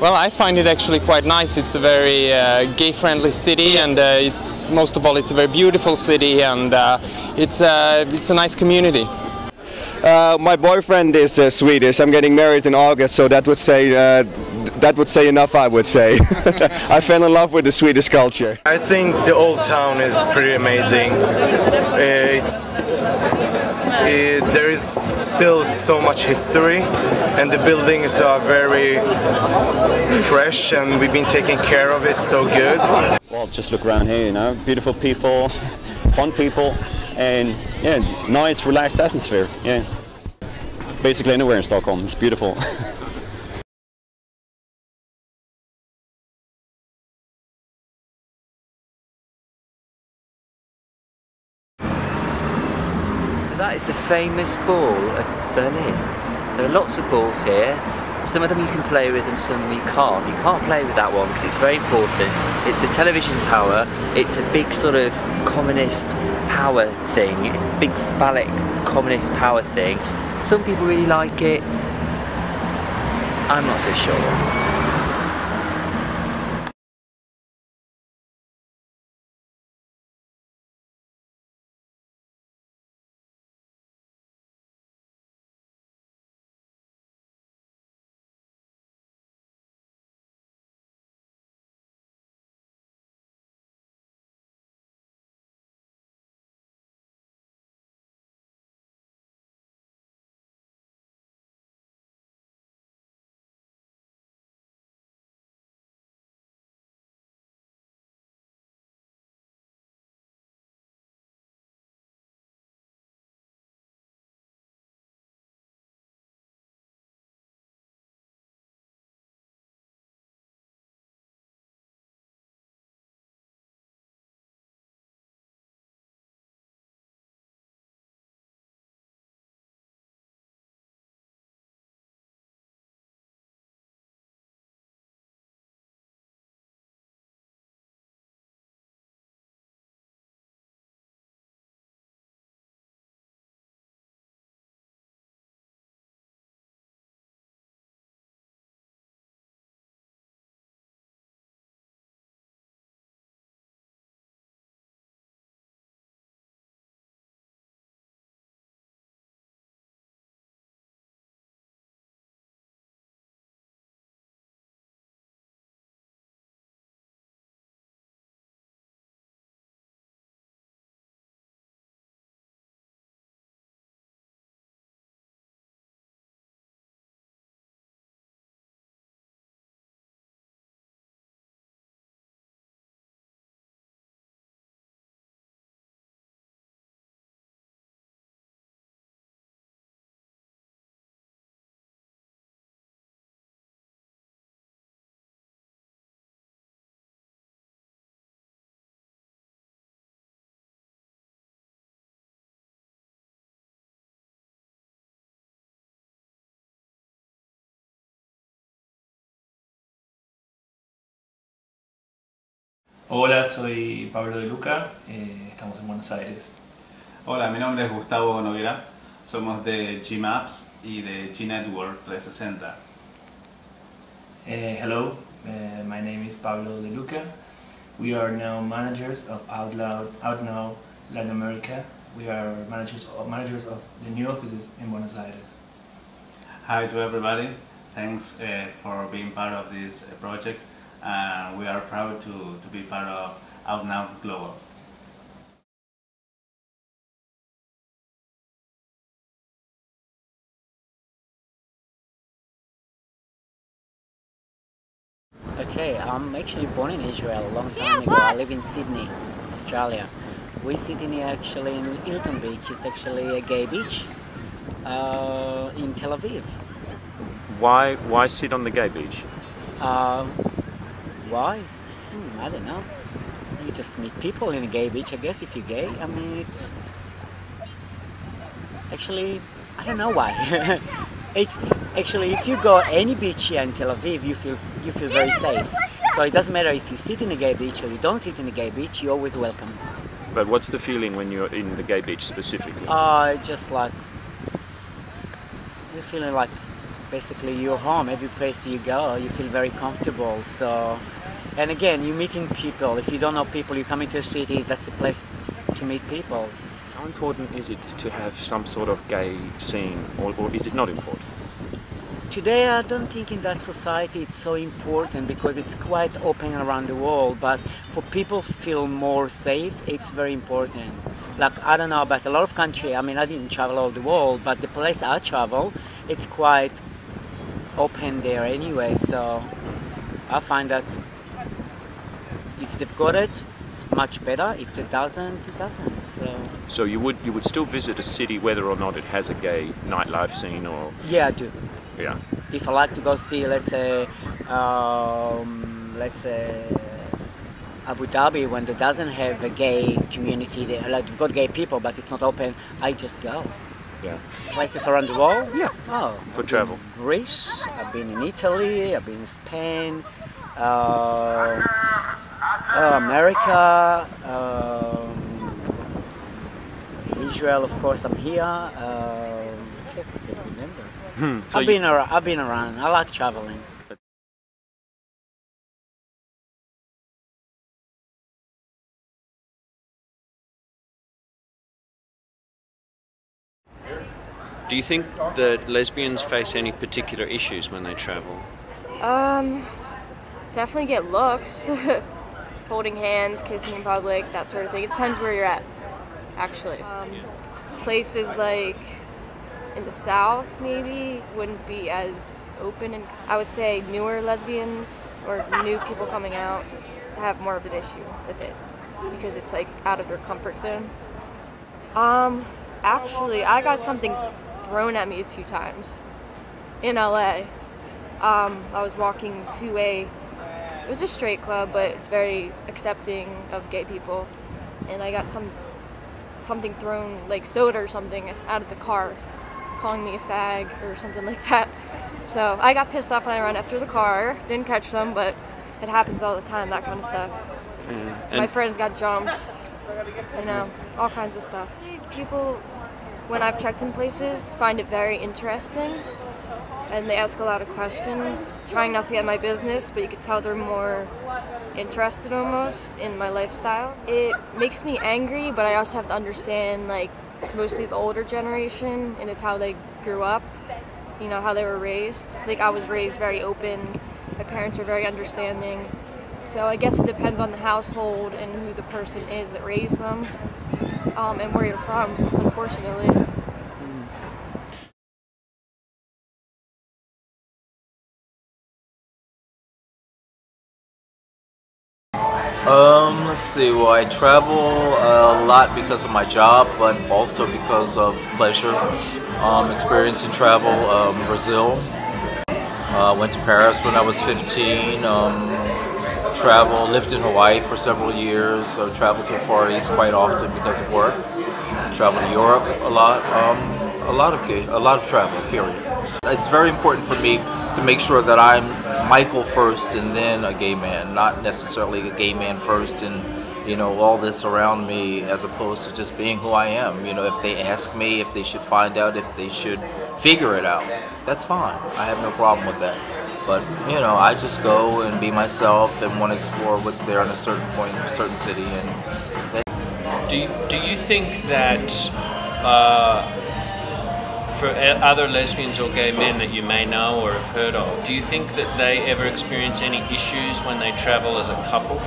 Well, I find it actually quite nice. It's a very gay-friendly city, and it's most of all it's a very beautiful city, and it's a nice community. My boyfriend is Swedish. I'm getting married in August, so that would say enough. I would say I fell in love with the Swedish culture. I think the old town is pretty amazing. There is still so much history, and the buildings are very fresh, and we've been taking care of it so good. Well, just look around here, you know, beautiful people, fun people, and yeah, nice, relaxed atmosphere. Yeah, basically anywhere in Stockholm, it's beautiful. That is the famous ball of Berlin. There are lots of balls here. Some of them you can play with and some you can't. You can't play with that one because it's very important. It's the television tower. It's a big sort of communist power thing. It's a big phallic communist power thing. Some people really like it. I'm not so sure. Hola, soy Pablo de Luca, estamos en Buenos Aires. Hola, mi nombre es Gustavo Noguera, somos de G-Maps y de G-Network 360. Hello, my name is Pablo de Luca. We are now managers of Out Now Latin America. We are managers of the new offices in Buenos Aires. Hi to everybody, thanks for being part of this project. We are proud to be part of Out Now Global. Okay, I'm actually born in Israel a long time ago. I live in Sydney, Australia. We're sitting here actually in Hilton Beach. It's actually a gay beach in Tel Aviv. Why sit on the gay beach? Why? I don't know. You just meet people in a gay beach, I guess, if you're gay. I mean, it's... Actually, I don't know why. It's actually, if you go any beach here in Tel Aviv, you feel very safe. So it doesn't matter if you sit in a gay beach or you don't sit in a gay beach, you're always welcome. But what's the feeling when you're in the gay beach specifically? Just like... You're feeling like basically your home. Every place you go, you feel very comfortable. So, and again, you're meeting people. If you don't know people, you come into a city, that's a place to meet people. How important is it to have some sort of gay scene, or is it not important? Today I don't think in that society it's so important because it's quite open around the world, but for people to feel more safe, it's very important. Like, I don't know about a lot of countries, I mean, I didn't travel all the world, but the place I travel, it's quite open there anyway, so I find that if they've got it, much better. If it doesn't, it doesn't. So you would still visit a city whether or not it has a gay nightlife scene, or? Yeah, I do. Yeah. If I like to go see, let's say Abu Dhabi, when it doesn't have a gay community there, like they've got gay people, but it's not open, I just go. Yeah. Places around the world? Yeah. Oh. For travel. Greece, I've been in Italy, I've been in Spain, America, Israel, of course, I'm here. I can't remember. So I've been around. I like traveling. Do you think that lesbians face any particular issues when they travel? Definitely get looks. Holding hands, kissing in public, that sort of thing. It depends where you're at, actually. Places like in the South, maybe, wouldn't be as open, and I would say newer lesbians or new people coming out have more of an issue with it because it's like out of their comfort zone. Actually, I got something thrown at me a few times in LA. I was walking to it was a straight club, but it's very accepting of gay people, and I got something thrown, like soda or something, out of the car, calling me a fag or something like that. So I got pissed off when I ran after the car. Didn't catch them, but it happens all the time, that kind of stuff. My friends got jumped, you know, all kinds of stuff. People, when I've checked in places, find it very interesting, and they ask a lot of questions, trying not to get in my business, but you could tell they're more interested almost in my lifestyle. It makes me angry, but I also have to understand, like, it's mostly the older generation, and it's how they grew up, you know, how they were raised. Like, I was raised very open, my parents are very understanding, so I guess it depends on the household and who the person is that raised them, and where you're from, unfortunately. Let's see, well, I travel a lot because of my job, but also because of pleasure. Experiencing travel, Brazil. Went to Paris when I was 15. Lived in Hawaii for several years, so traveled to the Far East quite often because of work. Traveled to Europe a lot. A lot of travel, period. It's very important for me to make sure that I'm Michael first and then a gay man, not necessarily a gay man first and, you know, all this around me, as opposed to just being who I am. You know, if they ask me if they should find out, if they should figure it out, that's fine. I have no problem with that. But, you know, I just go and be myself and want to explore what's there in a certain point, a certain city. And do you think that for other lesbians or gay men that you may know or have heard of, do you think that they ever experience any issues when they travel as a couple?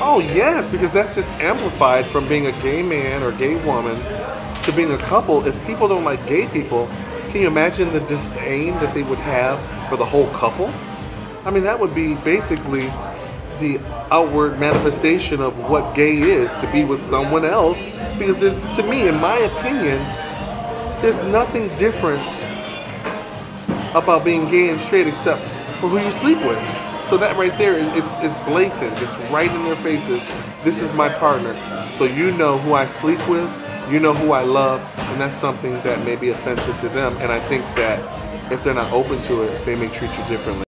Oh yes, because that's just amplified from being a gay man or gay woman to being a couple. If people don't like gay people, can you imagine the disdain that they would have for the whole couple? I mean, that would be basically the outward manifestation of what gay is, to be with someone else. Because there's, to me, in my opinion, there's nothing different about being gay and straight except for who you sleep with. So that right there, it's blatant. It's right in their faces. This is my partner. So you know who I sleep with, you know who I love, and that's something that may be offensive to them. And I think that if they're not open to it, they may treat you differently.